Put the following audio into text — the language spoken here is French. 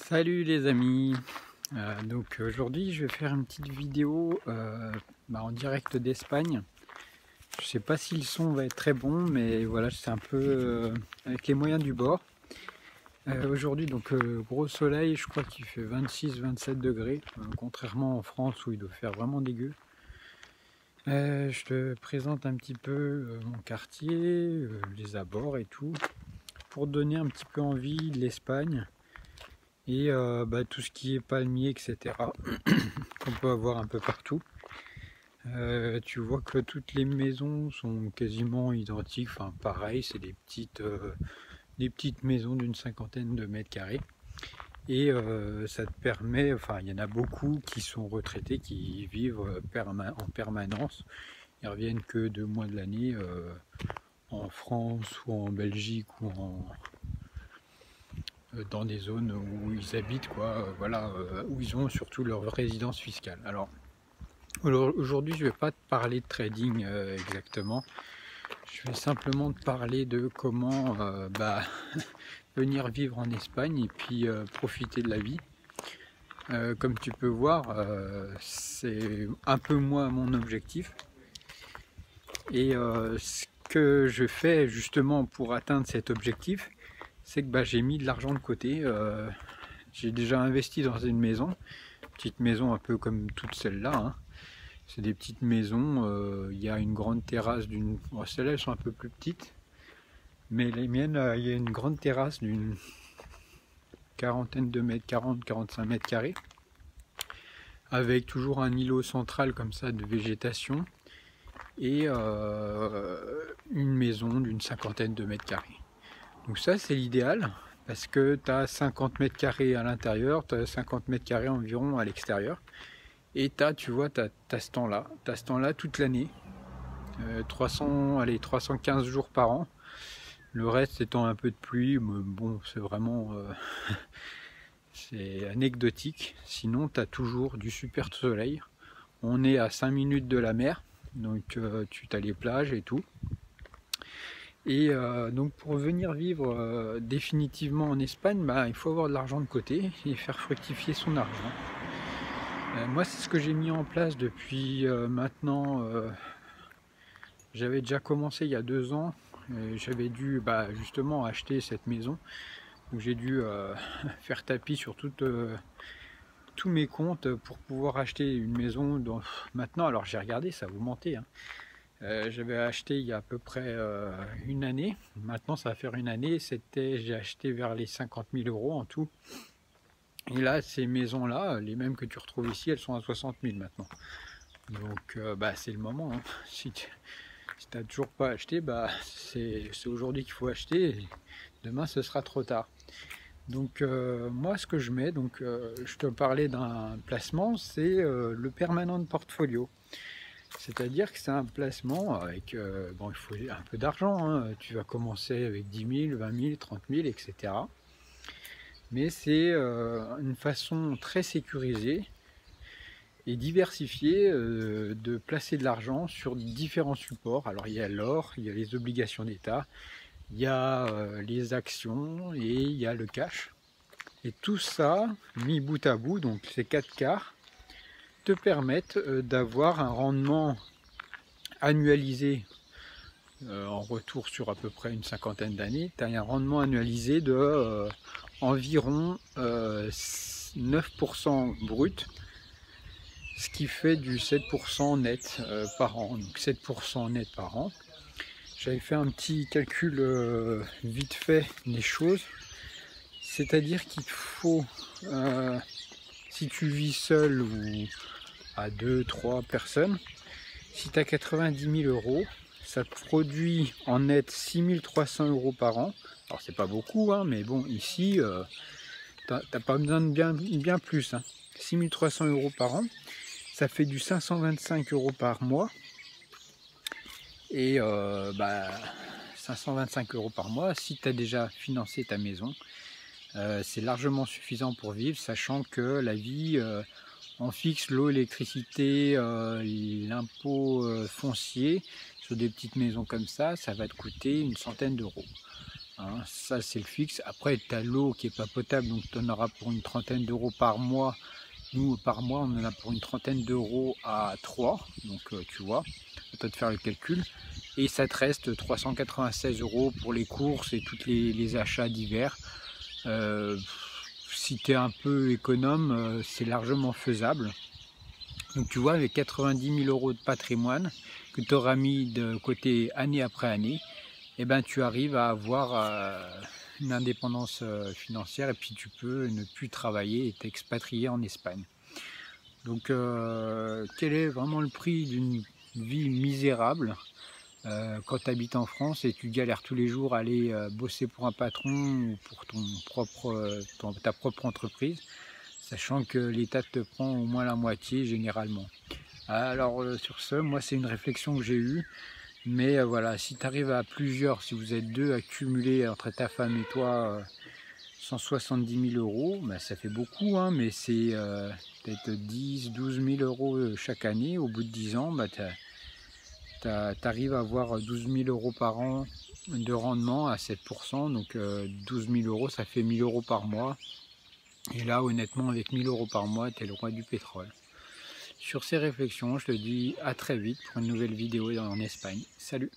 Salut les amis. Donc aujourd'hui je vais faire une petite vidéo en direct d'Espagne. Je sais pas si le son va être très bon, mais voilà, c'est un peu avec les moyens du bord. Aujourd'hui donc gros soleil, je crois qu'il fait 26-27 degrés, contrairement en France où il doit faire vraiment dégueu. Je te présente un petit peu mon quartier, les abords et tout, pour te donner un petit peu envie de l'Espagne. Et tout ce qui est palmier, etc. qu'on peut avoir un peu partout. Tu vois que toutes les maisons sont quasiment identiques, enfin pareil, c'est des petites maisons d'une cinquantaine de mètres carrés. Et ça te permet, enfin il y en a beaucoup qui sont retraités, qui vivent en permanence. Ils reviennent que 2 mois de l'année en France ou en Belgique ou dans des zones où ils habitent, où ils ont surtout leur résidence fiscale. Alors aujourd'hui je ne vais pas te parler de trading exactement, je vais simplement te parler de comment venir vivre en Espagne et puis profiter de la vie. Comme tu peux voir, c'est un peu moi mon objectif, et ce que je fais justement pour atteindre cet objectif, c'est que j'ai mis de l'argent de côté. J'ai déjà investi dans une petite maison un peu comme toutes celles-là, hein. C'est des petites maisons, il y a une grande terrasse celles-là elles sont un peu plus petites, mais les miennes, il y a une grande terrasse d'une quarantaine de mètres, 40-45 mètres carrés, avec toujours un îlot central comme ça de végétation, et une maison d'une cinquantaine de mètres carrés. Donc ça c'est l'idéal, parce que tu as 50 mètres carrés à l'intérieur, tu as 50 mètres carrés environ à l'extérieur. Et tu vois, tu as ce temps-là toute l'année, 315 jours par an. Le reste étant un peu de pluie, mais bon, c'est vraiment c'est anecdotique. Sinon, tu as toujours du super soleil. On est à 5 minutes de la mer, donc tu as les plages et tout. Et donc pour venir vivre définitivement en Espagne, il faut avoir de l'argent de côté et faire fructifier son argent. Moi c'est ce que j'ai mis en place depuis maintenant, j'avais déjà commencé il y a 2 ans. J'avais dû justement acheter cette maison, donc j'ai dû faire tapis sur tous mes comptes pour pouvoir acheter une maison maintenant. Alors j'ai regardé, ça vous mentait, hein. J'avais acheté il y a à peu près une année, maintenant ça va faire une année, j'ai acheté vers les 50 000 € en tout. Et là, ces maisons-là, les mêmes que tu retrouves ici, elles sont à 60 000 maintenant. Donc c'est le moment, hein. Si tu n'as toujours pas acheté, c'est aujourd'hui qu'il faut acheter, et demain ce sera trop tard. Donc moi ce que je mets, je te parlais d'un placement, c'est le permanent portfolio. C'est-à-dire que c'est un placement avec, il faut un peu d'argent, hein. Tu vas commencer avec 10 000, 20 000, 30 000, etc. Mais c'est une façon très sécurisée et diversifiée de placer de l'argent sur différents supports. Alors il y a l'or, il y a les obligations d'État, il y a les actions et il y a le cash. Et tout ça, mis bout à bout, donc ces 4 quarts, te permettent d'avoir un rendement annualisé en retour sur à peu près une cinquantaine d'années. Tu as un rendement annualisé de environ 9% brut, ce qui fait du 7% net par an. Donc 7% net par an. J'avais fait un petit calcul vite fait des choses. C'est-à-dire qu'il faut, si tu vis seul ou à 2-3 personnes, si tu as 90 000 €, ça te produit en net 6 300 € par an. Alors c'est pas beaucoup, hein, mais bon, ici, t'as pas besoin de bien plus, hein. 6 300 € par an, ça fait du 525 € par mois. Et 525 € par mois, si tu as déjà financé ta maison, c'est largement suffisant pour vivre, sachant que la vie, on fixe l'eau, l'électricité, l'impôt foncier sur des petites maisons comme ça va te coûter une centaine d'euros. Hein, ça c'est le fixe. Après tu as l'eau qui est pas potable, donc tu en auras pour une trentaine d'euros par mois. Nous par mois on en a pour une trentaine d'euros à 3, donc tu vois, à toi de faire le calcul. Et ça te reste 396 euros pour les courses et tous les achats divers. Si tu es un peu économe, c'est largement faisable. Donc tu vois, avec 90 000 euros de patrimoine que tu auras mis de côté année après année, eh ben, tu arrives à avoir une indépendance financière, et puis tu peux ne plus travailler et t'expatrier en Espagne. Donc quel est vraiment le prix d'une vie misérable quand tu habites en France et tu galères tous les jours à aller bosser pour un patron ou pour ta propre entreprise, sachant que l'État te prend au moins la moitié généralement. Alors sur ce, moi c'est une réflexion que j'ai eue, mais voilà, si tu arrives à plusieurs, si vous êtes deux, à cumuler entre ta femme et toi 170 000 euros, bah, ça fait beaucoup, hein, mais c'est peut-être 10-12 000 euros chaque année. Au bout de 10 ans, bah, tu arrives à avoir 12 000 euros par an de rendement à 7%, donc 12 000 euros, ça fait 1 000 euros par mois. Et là, honnêtement, avec 1 000 euros par mois, tu es le roi du pétrole. Sur ces réflexions, je te dis à très vite pour une nouvelle vidéo en Espagne. Salut!